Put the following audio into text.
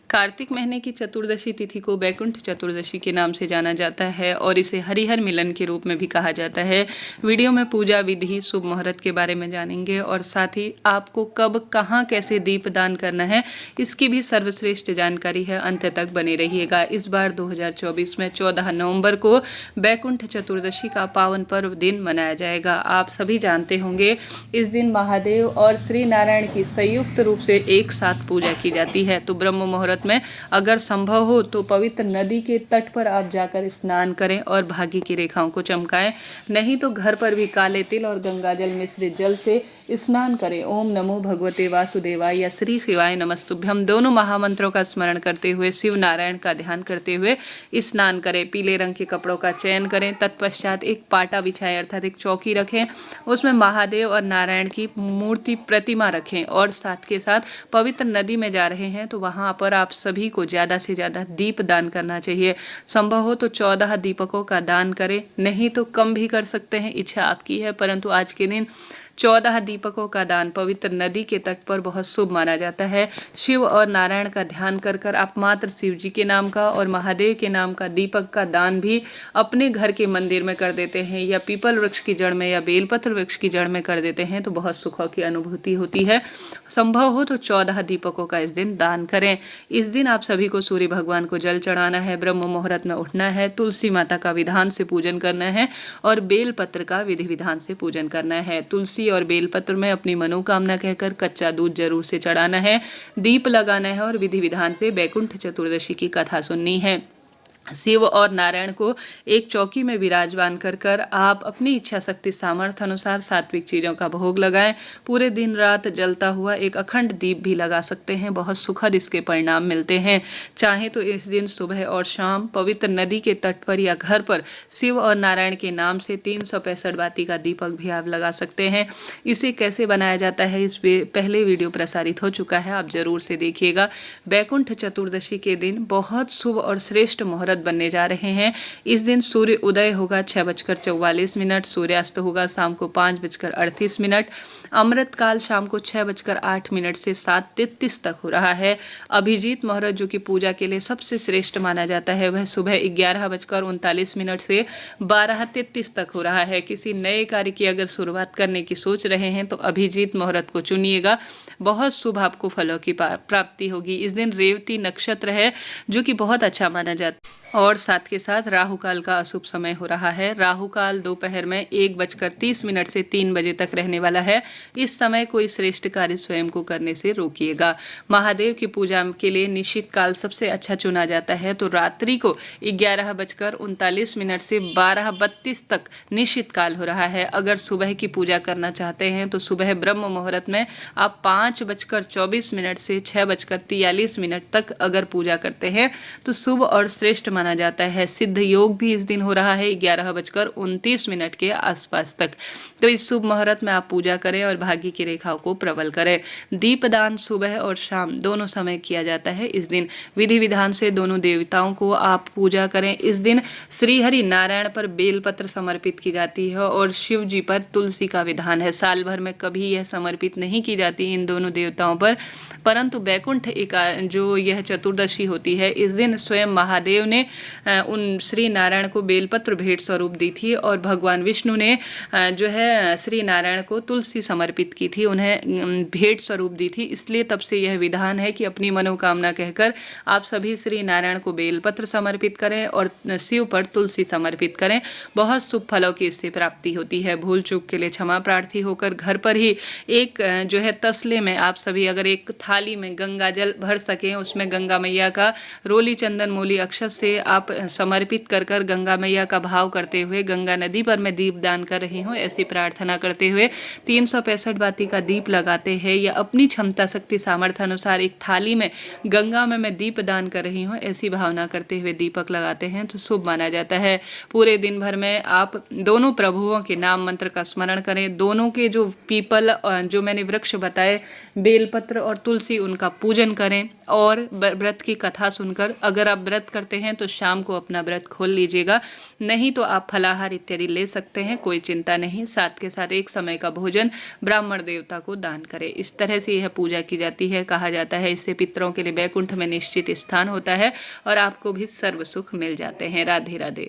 कार्तिक महीने की चतुर्दशी तिथि को बैकुंठ चतुर्दशी के नाम से जाना जाता है और इसे हरिहर मिलन के रूप में भी कहा जाता है। वीडियो में पूजा विधि, शुभ मुहूर्त के बारे में जानेंगे और साथ ही आपको कब, कहां, कैसे दीप दान करना है, इसकी भी सर्वश्रेष्ठ जानकारी है। अंत तक बने रहिएगा। इस बार 2024 में 14 नवंबर को बैकुंठ चतुर्दशी का पावन पर्व दिन मनाया जाएगा। आप सभी जानते होंगे इस दिन महादेव और श्री नारायण की संयुक्त रूप से एक साथ पूजा की जाती है। तो ब्रह्म मुहूर्त में अगर संभव हो तो पवित्र नदी के तट पर आप जाकर स्नान करें और भाग्य की रेखाओं को चमकाएं। नहीं तो घर पर भी काले तिल और गंगाजल मिश्रित जल से स्नान करें। ओम नमो भगवते वासुदेवाय या श्री शिवाय नमस्तुभ्यम दोनों महामंत्रों का स्मरण करते हुए शिव नारायण का ध्यान करते हुए स्नान करें। पीले रंग के कपड़ों का चयन करें। तत्पश्चात एक पाटा बिछाएं अर्थात एक चौकी रखें। उसमें महादेव और नारायण की मूर्ति प्रतिमा रखें और साथ के साथ पवित्र नदी में जा रहे हैं तो वहां पर आप सभी को ज़्यादा से ज़्यादा दीप दान करना चाहिए। संभव हो तो 14 दीपकों का दान करें, नहीं तो कम भी कर सकते हैं, इच्छा आपकी है। परंतु आज के दिन 14 दीपकों का दान पवित्र नदी के तट पर बहुत शुभ माना जाता है। शिव और नारायण का ध्यान कर कर आप मात्र शिव जी के नाम का और महादेव के नाम का दीपक का दान भी अपने घर के मंदिर में कर देते हैं या पीपल वृक्ष की जड़ में या बेलपत्र वृक्ष की जड़ में कर देते हैं तो बहुत सुखों की अनुभूति होती है। संभव हो तो 14 दीपकों का इस दिन दान करें। इस दिन आप सभी को सूर्य भगवान को जल चढ़ाना है, ब्रह्म मुहूर्त में उठना है, तुलसी माता का विधान से पूजन करना है और बेलपत्र का विधि विधान से पूजन करना है। तुलसी और बेलपत्र में अपनी मनोकामना कहकर कच्चा दूध जरूर से चढ़ाना है, दीप लगाना है और विधि विधान से बैकुंठ चतुर्दशी की कथा सुननी है। शिव और नारायण को एक चौकी में विराजमान कर कर आप अपनी इच्छा शक्ति सामर्थ्य अनुसार सात्विक चीज़ों का भोग लगाएं। पूरे दिन रात जलता हुआ एक अखंड दीप भी लगा सकते हैं, बहुत सुखद इसके परिणाम मिलते हैं। चाहे तो इस दिन सुबह और शाम पवित्र नदी के तट पर या घर पर शिव और नारायण के नाम से 365 बाती का दीपक भी आप लगा सकते हैं। इसे कैसे बनाया जाता है इस पहले वीडियो प्रसारित हो चुका है, आप जरूर से देखिएगा। बैकुंठ चतुर्दशी के दिन बहुत शुभ और श्रेष्ठ मुहूर्त बनने जा रहे हैं। इस दिन सूर्य उदय होगा 6:44, सूर्यास्त होगा शाम को 5:38, अमृत काल शाम को 6:08 से 7:33 तक हो रहा है। अभिजीत मुहूर्त जो कि पूजा के लिए सबसे श्रेष्ठ माना जाता है वह सुबह 11:39 से 12:33 तक हो रहा है। किसी नए कार्य की अगर शुरुआत करने की सोच रहे हैं तो अभिजीत मुहूर्त को चुनिएगा, बहुत शुभ आपको फलों की प्राप्ति होगी। इस दिन रेवती नक्षत्र है जो कि बहुत अच्छा माना जाता है और साथ के साथ राहु काल का अशुभ समय हो रहा है। राहु काल दोपहर में 1:30 से 3 बजे तक रहने वाला है। इस समय कोई श्रेष्ठ कार्य स्वयं को करने से रोकिएगा। महादेव की पूजा के लिए निश्चित काल सबसे अच्छा चुना जाता है तो रात्रि को 11:39 से 12:32 तक निश्चित काल हो रहा है। अगर सुबह की पूजा करना चाहते हैं तो सुबह ब्रह्म मुहूर्त में आप 5:24 से 6:43 तक अगर पूजा करते हैं तो शुभ और श्रेष्ठ माना जाता है। सिद्ध योग भी इस दिन हो रहा है 11:29 के आसपास तक। तो इस शुभ मुहूर्त में आप पूजा करें और भाग्य की रेखाओं को प्रबल करें। दीपदान सुबह और शाम दोनों समय किया जाता है। इस दिन विधि विधान से दोनों देवताओं को आप पूजा करें। इस दिन श्री हरि नारायण पर बेलपत्र समर्पित की जाती है और शिव जी पर तुलसी का विधान है। साल भर में कभी यह समर्पित नहीं की जाती इन दोनों देवताओं पर, परंतु बैकुंठ जो यह चतुर्दशी होती है इस दिन स्वयं महादेव ने उन श्री नारायण को बेलपत्र भेंट स्वरूप दी थी और भगवान विष्णु ने जो है श्री नारायण को तुलसी समर्पित की थी, उन्हें भेंट स्वरूप दी थी। इसलिए तब से यह विधान है कि अपनी मनोकामना कहकर आप सभी श्री नारायण को बेलपत्र समर्पित करें और शिव पर तुलसी समर्पित करें। बहुत शुभ फलों की इससे प्राप्ति होती है। भूल चूक के लिए क्षमा प्रार्थी होकर घर पर ही एक जो है तसले में आप सभी अगर एक थाली में गंगा जल भर सकें, उसमें गंगा मैया का रोली चंदन मूली अक्षत से आप समर्पित कर कर गंगा मैया का भाव करते हुए गंगा नदी पर मैं दीप दान कर रही हूँ ऐसी प्रार्थना करते हुए 365 बाती का दीप लगाते हैं या अपनी क्षमता शक्ति सामर्थ्य अनुसार एक थाली में गंगा में मैं दीप दान कर रही हूँ ऐसी भावना करते हुए दीपक लगाते हैं तो शुभ माना जाता है। पूरे दिन भर में आप दोनों प्रभुओं के नाम मंत्र का स्मरण करें। दोनों के जो पीपल जो मैंने वृक्ष बताए बेलपत्र और तुलसी उनका पूजन करें और व्रत की कथा सुनकर, अगर आप व्रत करते हैं तो शाम को अपना व्रत खोल लीजिएगा, नहीं तो आप फलाहार इत्यादि ले सकते हैं, कोई चिंता नहीं। साथ के साथ एक समय का भोजन ब्राह्मण देवता को दान करें। इस तरह से यह पूजा की जाती है। कहा जाता है इससे पितरों के लिए वैकुंठ में निश्चित स्थान होता है और आपको भी सर्व सुख मिल जाते हैं। राधे राधे।